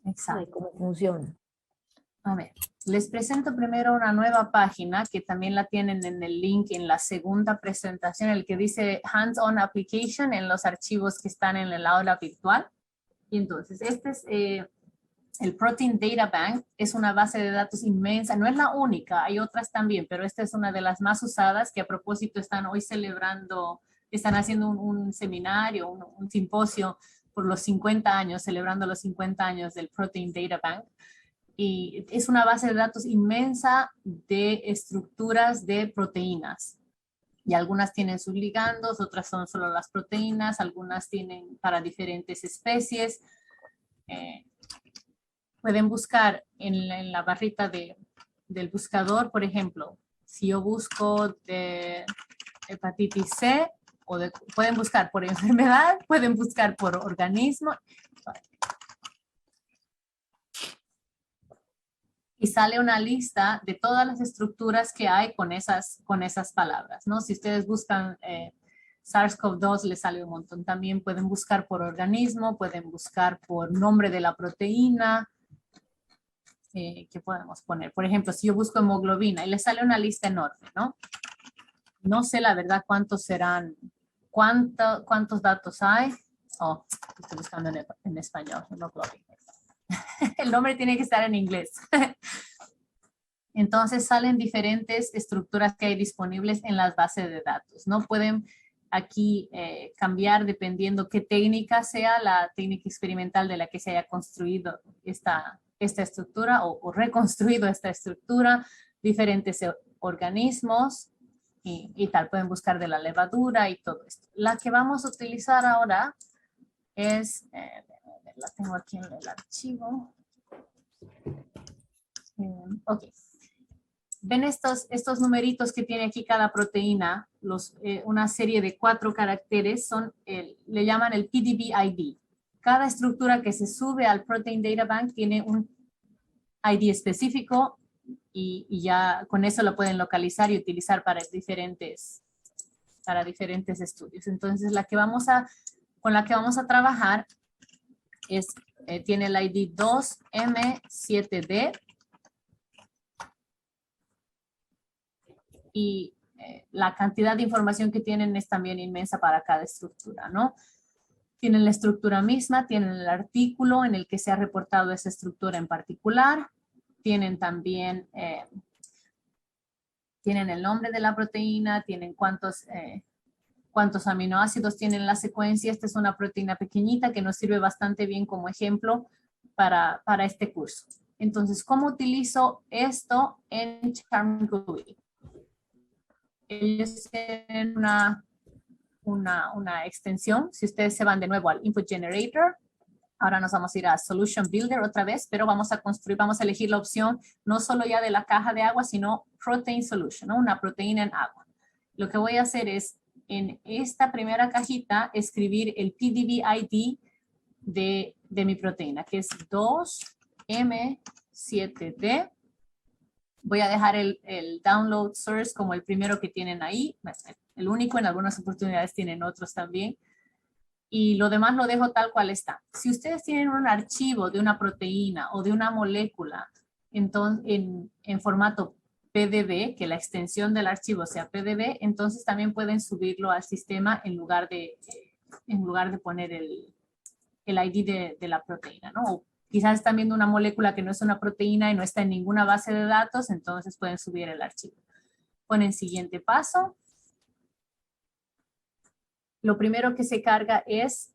Exacto. de cómo funciona. A ver, les presento primero una nueva página que también la tienen en el link en la segunda presentación, el que dice Hands-on Application en los archivos que están en el aula virtual. Y entonces, este es el Protein Data Bank, es una base de datos inmensa, no es la única, hay otras también, pero esta es una de las más usadas que a propósito están hoy celebrando, están haciendo un seminario, un simposio por los 50 años, celebrando los 50 años del Protein Data Bank. Y es una base de datos inmensa de estructuras de proteínas. Y algunas tienen sus ligandos, otras son solo las proteínas, algunas tienen para diferentes especies. Pueden buscar en la barrita del buscador, por ejemplo, si yo busco de hepatitis C, pueden buscar por enfermedad, pueden buscar por organismo. Y sale una lista de todas las estructuras que hay con esas palabras, ¿no? Si ustedes buscan SARS-CoV-2, les sale un montón. También pueden buscar por organismo, pueden buscar por nombre de la proteína. ¿Qué podemos poner? Por ejemplo, si yo busco hemoglobina y les sale una lista enorme, ¿no? No sé la verdad cuántos serán, cuántos datos hay. Oh, estoy buscando en español, hemoglobina. El nombre tiene que estar en inglés. Entonces salen diferentes estructuras que hay disponibles en las bases de datos. No pueden aquí cambiar dependiendo qué técnica sea la técnica experimental de la que se haya construido esta estructura o reconstruido esta estructura, diferentes organismos y tal. Pueden buscar de la levadura y todo esto. La que vamos a utilizar ahora es, la tengo aquí en el archivo. Ok. ¿Ven estos numeritos que tiene aquí cada proteína? Una serie de 4 caracteres le llaman el PDB-ID. Cada estructura que se sube al Protein Data Bank tiene un ID específico y ya con eso lo pueden localizar y utilizar para diferentes estudios. Entonces, con la que vamos a trabajar tiene el ID 2M7D. Y la cantidad de información que tienen es también inmensa para cada estructura, ¿no? Tienen la estructura misma, tienen el artículo en el que se ha reportado esa estructura en particular, tienen también, tienen el nombre de la proteína, tienen cuántos aminoácidos tienen la secuencia. Esta es una proteína pequeñita que nos sirve bastante bien como ejemplo para este curso. Entonces, ¿cómo utilizo esto en Charm GUI? Ellos tienen una extensión. Si ustedes se van de nuevo al Input Generator, ahora nos vamos a ir a Solution Builder otra vez, pero vamos a elegir la opción no solo ya de la caja de agua, sino Protein Solution, ¿no? Una proteína en agua. Lo que voy a hacer es, en esta primera cajita, escribir el PDB-ID de mi proteína, que es 2M7D. Voy a dejar el download source como el primero que tienen ahí, el único. En algunas oportunidades tienen otros también. Y lo demás lo dejo tal cual está. Si ustedes tienen un archivo de una proteína o de una molécula entonces, en formato PDB, que la extensión del archivo sea PDB, entonces también pueden subirlo al sistema en lugar de poner el ID de la proteína, ¿no? O quizás están viendo una molécula que no es una proteína y no está en ninguna base de datos, entonces pueden subir el archivo. Ponen siguiente paso. Lo primero que se carga es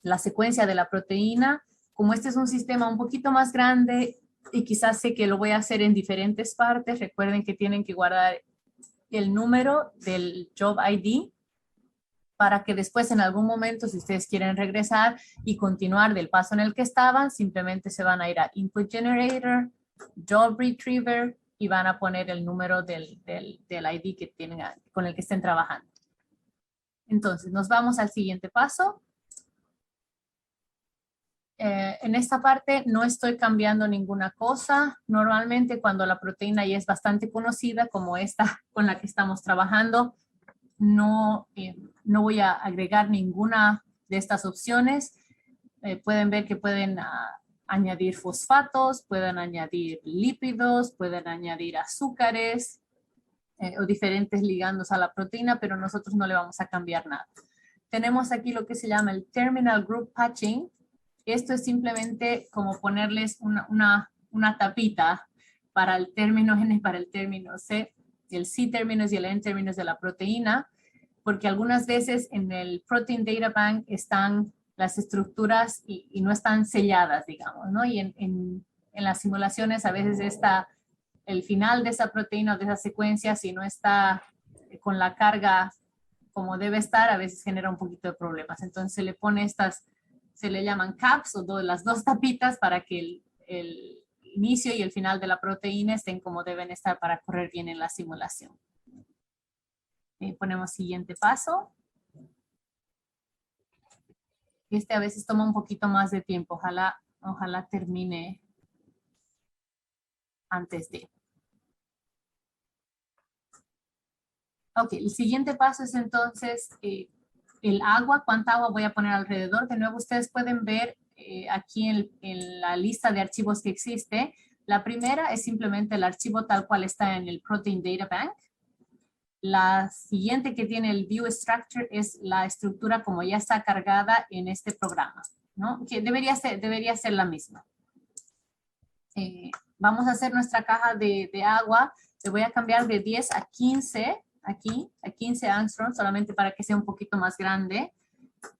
la secuencia de la proteína. Como este es un sistema un poquito más grande y quizás sé que lo voy a hacer en diferentes partes, recuerden que tienen que guardar el número del Job ID para que después en algún momento, si ustedes quieren regresar y continuar del paso en el que estaban, simplemente se van a ir a Input Generator, Job Retriever y van a poner el número del ID que tienen, con el que estén trabajando. Entonces, nos vamos al siguiente paso. En esta parte no estoy cambiando ninguna cosa. Normalmente cuando la proteína ya es bastante conocida, como esta con la que estamos trabajando, no voy a agregar ninguna de estas opciones. Pueden ver que pueden añadir fosfatos, pueden añadir lípidos, pueden añadir azúcares o diferentes ligandos a la proteína, pero nosotros no le vamos a cambiar nada. Tenemos aquí lo que se llama el Terminal Group Patching. Esto es simplemente como ponerles una tapita para el término N y para el término C, el C términos y el N términos de la proteína, porque algunas veces en el Protein Data Bank están las estructuras y no están selladas, digamos, ¿no? Y en las simulaciones a veces está el final de esa proteína o de esa secuencia, si no está con la carga como debe estar, a veces genera un poquito de problemas. Entonces se le pone estas, se le llaman caps o las dos tapitas para que el inicio y el final de la proteína estén como deben estar para correr bien en la simulación. Ponemos siguiente paso. Este a veces toma un poquito más de tiempo. Ojalá termine antes de. Ok, el siguiente paso es entonces el agua. ¿Cuánta agua voy a poner alrededor? De nuevo, ustedes pueden ver aquí en la lista de archivos que existe. La primera es simplemente el archivo tal cual está en el Protein Data Bank. La siguiente que tiene el View Structure es la estructura como ya está cargada en este programa, ¿no? Que debería ser la misma. Vamos a hacer nuestra caja de agua. Le voy a cambiar de 10 a 15, aquí, a 15 angstroms, solamente para que sea un poquito más grande.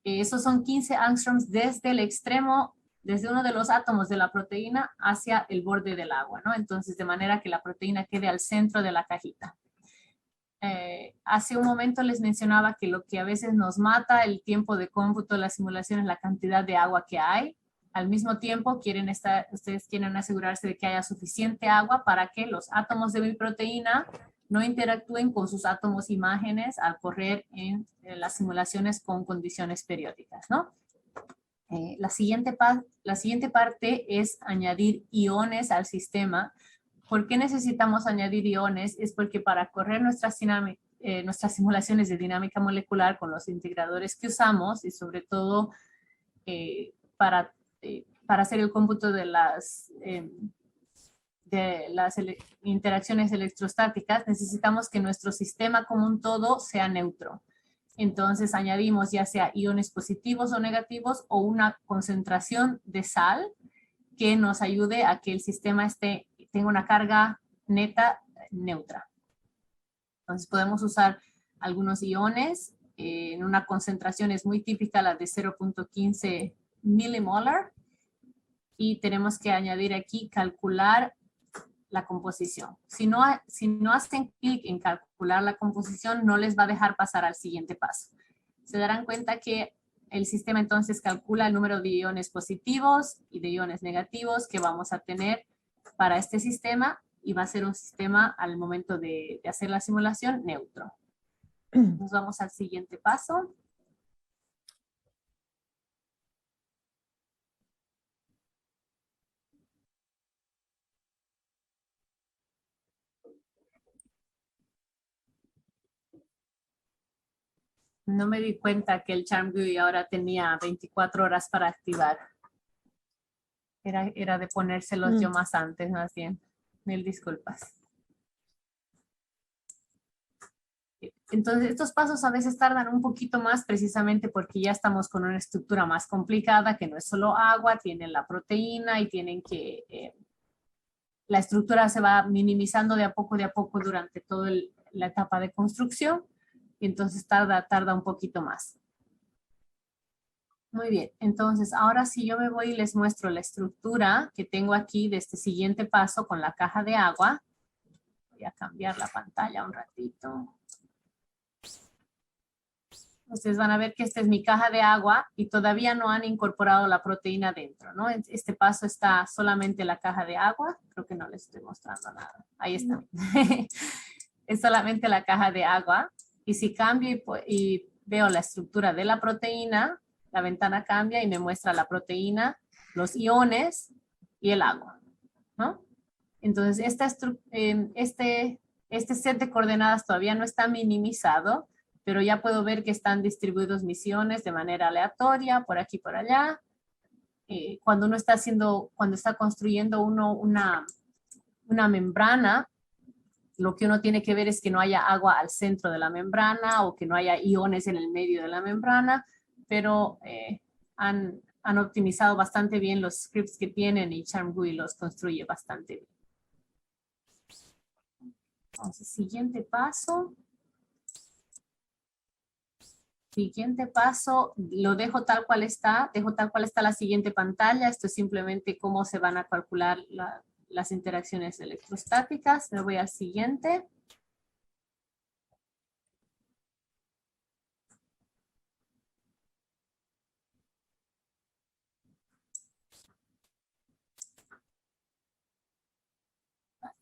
Esos son 15 angstroms desde el extremo, desde uno de los átomos de la proteína hacia el borde del agua, ¿no? Entonces, de manera que la proteína quede al centro de la cajita. Hace un momento les mencionaba que lo que a veces nos mata el tiempo de cómputo de la simulación es la cantidad de agua que hay. Al mismo tiempo, ustedes quieren asegurarse de que haya suficiente agua para que los átomos de mi proteína no interactúen con sus átomos imágenes al correr en las simulaciones con condiciones periódicas, ¿no? La siguiente parte es añadir iones al sistema. ¿Por qué necesitamos añadir iones? Es porque para correr nuestras simulaciones de dinámica molecular con los integradores que usamos y sobre todo para hacer el cómputo de las interacciones electrostáticas, necesitamos que nuestro sistema como un todo sea neutro. Entonces añadimos ya sea iones positivos o negativos o una concentración de sal que nos ayude a que el sistema tenga una carga neta neutra. Entonces podemos usar algunos iones en una concentración es muy típica la de 0.15 milimolar y tenemos que añadir aquí calcular la composición. Si no hacen clic en calcular la composición, no les va a dejar pasar al siguiente paso. Se darán cuenta que el sistema entonces calcula el número de iones positivos y de iones negativos que vamos a tener para este sistema y va a ser un sistema al momento de hacer la simulación neutro. Nos vamos al siguiente paso. No me di cuenta que el Charm GUI ahora tenía 24 horas para activar. Era de ponérselos yo más antes, más bien. Mil disculpas. Entonces, estos pasos a veces tardan un poquito más precisamente porque ya estamos con una estructura más complicada que no es solo agua, tienen la proteína y tienen que... la estructura se va minimizando de a poco durante toda la etapa de construcción y entonces tarda un poquito más. Muy bien, entonces ahora sí yo me voy y les muestro la estructura que tengo aquí de este siguiente paso con la caja de agua. Voy a cambiar la pantalla un ratito. Ustedes van a ver que esta es mi caja de agua y todavía no han incorporado la proteína dentro, ¿no? Este paso está solamente la caja de agua. Creo que no les estoy mostrando nada. Ahí está. Es solamente la caja de agua. Y si cambio y veo la estructura de la proteína, la ventana cambia y me muestra la proteína, los iones y el agua, ¿no? Entonces, este set de coordenadas todavía no está minimizado, pero ya puedo ver que están distribuidos mis iones de manera aleatoria, por aquí y por allá. cuando uno está cuando está construyendo una membrana, lo que uno tiene que ver es que no haya agua al centro de la membrana o que no haya iones en el medio de la membrana, pero han optimizado bastante bien los scripts que tienen y CharmGUI los construye bastante bien. Entonces, siguiente paso. Siguiente paso, lo dejo tal cual está la siguiente pantalla. Esto es simplemente cómo se van a calcular las interacciones electrostáticas. Me voy al siguiente.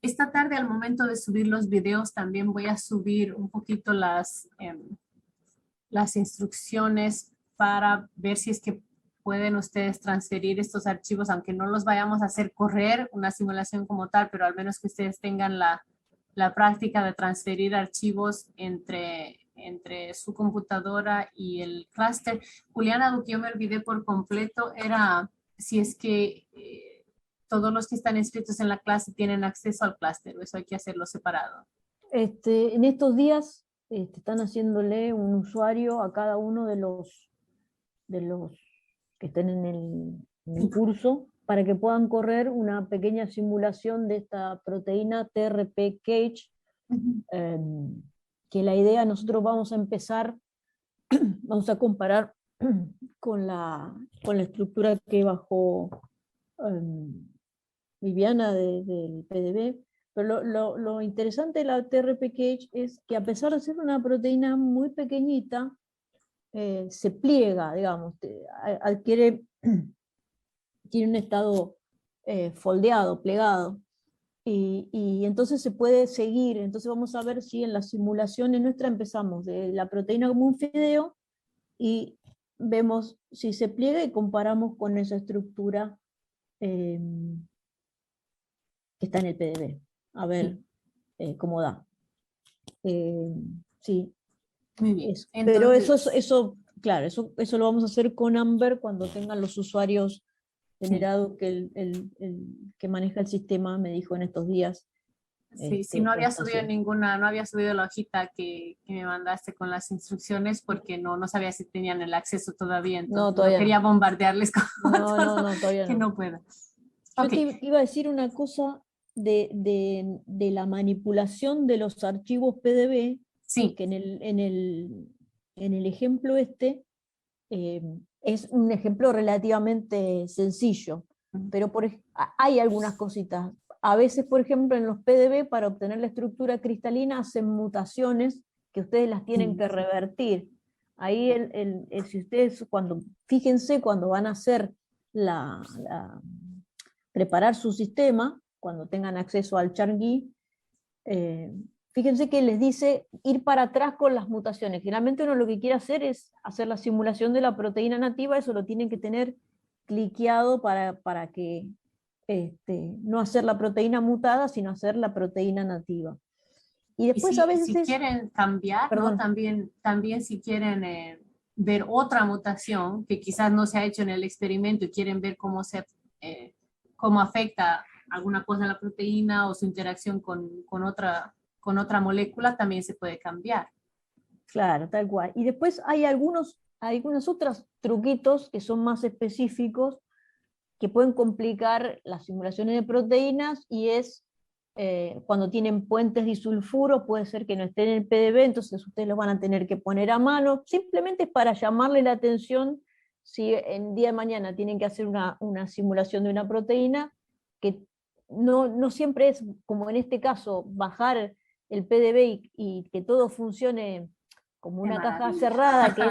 Esta tarde, al momento de subir los videos, también voy a subir un poquito las instrucciones para ver si es que pueden ustedes transferir estos archivos, aunque no los vayamos a hacer correr una simulación como tal, pero al menos que ustedes tengan la práctica de transferir archivos entre su computadora y el clúster. Juliana, lo que yo me olvidé por completo era si es que todos los que están inscritos en la clase tienen acceso al clúster, o eso hay que hacerlo separado. En estos días están haciéndole un usuario a cada uno de los que estén en el curso, para que puedan correr una pequeña simulación de esta proteína TRP-Cage, que la idea, nosotros vamos a empezar, vamos a comparar con la estructura que bajó Viviana del PDB, pero lo interesante de la TRP-Cage es que, a pesar de ser una proteína muy pequeñita, se pliega, digamos, tiene un estado foldeado, plegado, y entonces se puede seguir. Entonces vamos a ver si en las simulaciones nuestras empezamos de la proteína como un fideo y vemos si se pliega y comparamos con esa estructura que está en el PDB. A ver cómo da. Sí. Muy bien. Eso. Entonces, pero eso, claro, eso lo vamos a hacer con Amber cuando tengan los usuarios generados, que el que maneja el sistema me dijo en estos días. Sí, si no había subido no había subido la hojita que me mandaste con las instrucciones, porque no sabía si tenían el acceso todavía, entonces no quería bombardearles con todavía que no pueda. Yo te iba a decir una cosa de la manipulación de los archivos PDB, sí, que en el ejemplo es un ejemplo relativamente sencillo, pero hay algunas cositas. A veces, por ejemplo, en los PDB, para obtener la estructura cristalina, hacen mutaciones que ustedes las tienen que revertir. Ahí, si ustedes, fíjense cuando van a hacer preparar su sistema, cuando tengan acceso al CharmGUI, fíjense que les dice ir para atrás con las mutaciones. Generalmente uno lo que quiere hacer es hacer la simulación de la proteína nativa, eso lo tienen que tener cliqueado para que no hacer la proteína mutada, sino hacer la proteína nativa. Y después a veces... Si quieren cambiar, ¿no? También si quieren ver otra mutación que quizás no se ha hecho en el experimento y quieren ver cómo afecta alguna cosa a la proteína o su interacción con otra molécula, también se puede cambiar. Claro, tal cual. Y después hay algunos otros truquitos que son más específicos, que pueden complicar las simulaciones de proteínas, y es cuando tienen puentes disulfuros, puede ser que no estén en el PDB, entonces ustedes los van a tener que poner a mano, simplemente para llamarle la atención si en día de mañana tienen que hacer una simulación de una proteína, que no siempre es, como en este caso, bajar el PDB y que todo funcione como una caja cerrada, que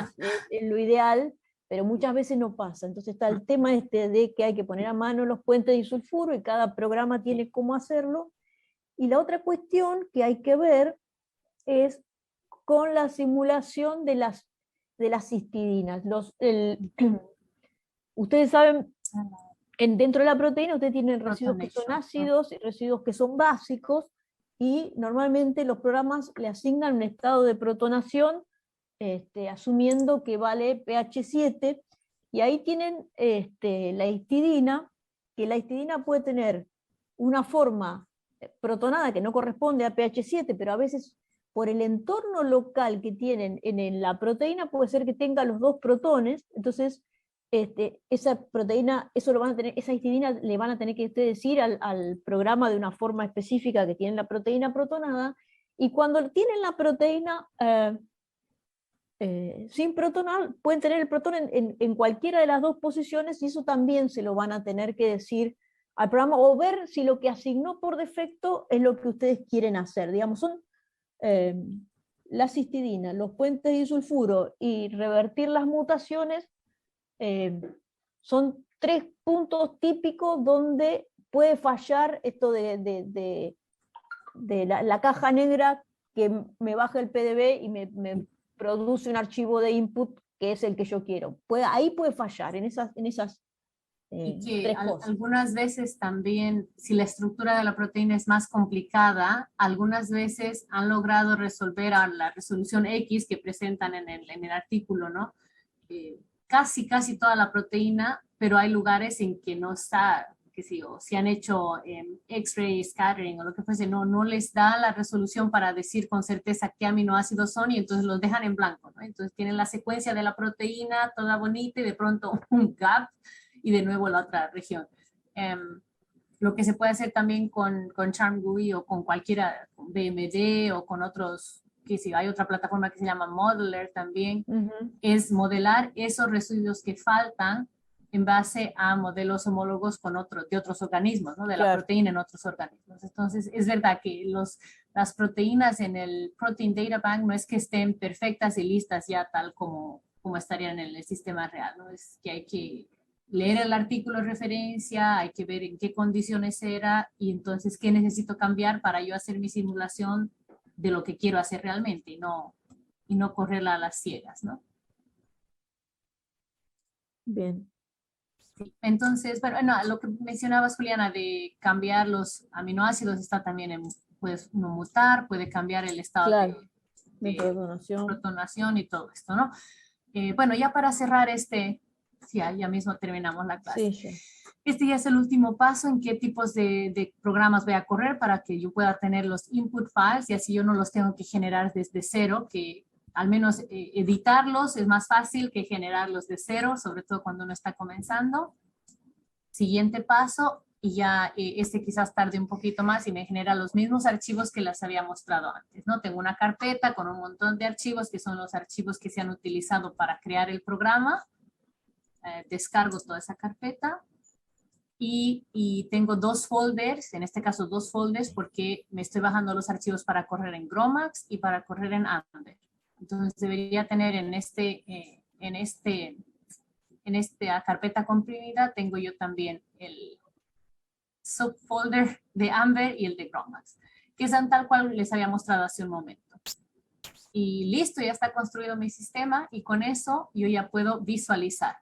es lo ideal, pero muchas veces no pasa. Entonces está el tema de que hay que poner a mano los puentes disulfuro, y cada programa tiene cómo hacerlo. Y la otra cuestión que hay que ver es con la simulación de las cistidinas. Ustedes saben, dentro de la proteína ustedes tienen residuos que son ácidos y residuos que son básicos, y normalmente los programas le asignan un estado de protonación asumiendo que vale pH 7, Y ahí tienen la histidina, que la histidina puede tener una forma protonada que no corresponde a pH 7, pero a veces por el entorno local que tienen en la proteína puede ser que tenga los dos protones, entonces esa proteína, eso lo van a tener, esa histidina le van a tener que decir al programa de una forma específica que tiene la proteína protonada, y cuando tienen la proteína sin protonar, pueden tener el protón en cualquiera de las dos posiciones, y eso también se lo van a tener que decir al programa, o ver si lo que asignó por defecto es lo que ustedes quieren hacer. Digamos, son la cistidina, los puentes disulfuro y revertir las mutaciones, son 3 puntos típicos donde puede fallar esto de la caja negra que me baja el PDB y me produce un archivo de input que es el que yo quiero. Ahí puede fallar, en esas Y que 3 cosas. algunas veces también, si la estructura de la proteína es más complicada, algunas veces han logrado resolver a la resolución X que presentan en el artículo, ¿no? Casi toda la proteína, pero hay lugares en que no está, que sí, o si han hecho X-ray scattering o lo que fuese, no les da la resolución para decir con certeza qué aminoácidos son, y entonces los dejan en blanco, ¿no? Entonces tienen la secuencia de la proteína toda bonita y de pronto un gap y de nuevo la otra región. Lo que se puede hacer también con CharmGUI o con cualquiera, con BMD o con otros, que si hay otra plataforma que se llama Modeler también, es modelar esos residuos que faltan en base a modelos homólogos de otros organismos, ¿no? De la proteína en otros organismos. Entonces, es verdad que las proteínas en el Protein Data Bank no es que estén perfectas y listas ya tal como estarían en el sistema real, ¿no? Es que hay que leer el artículo de referencia, hay que ver en qué condiciones era y entonces qué necesito cambiar para yo hacer mi simulación de lo que quiero hacer realmente y no correrla a las ciegas, ¿no? Bien. Sí. Entonces, bueno, no, lo que mencionabas, Juliana, de cambiar los aminoácidos está también puedes uno mutar, puede cambiar el estado de protonación y todo esto, ¿no? Bueno, ya para cerrar ya mismo terminamos la clase. Sí. Este ya es el último paso en qué tipos de programas voy a correr para que yo pueda tener los input files y así yo no los tengo que generar desde cero, que al menos editarlos es más fácil que generarlos de cero, sobre todo cuando uno está comenzando. Siguiente paso, y ya quizás tarde un poquito más y me genera los mismos archivos que les había mostrado antes, ¿no? Tengo una carpeta con un montón de archivos que son los archivos que se han utilizado para crear el programa. Descargo toda esa carpeta y tengo 2 folders, en este caso 2 folders porque me estoy bajando los archivos para correr en GROMACS y para correr en Amber. Entonces debería tener en esta carpeta comprimida tengo yo también el subfolder de Amber y el de GROMACS, que son tal cual les había mostrado hace un momento. Y listo, ya está construido mi sistema y con eso yo ya puedo visualizar.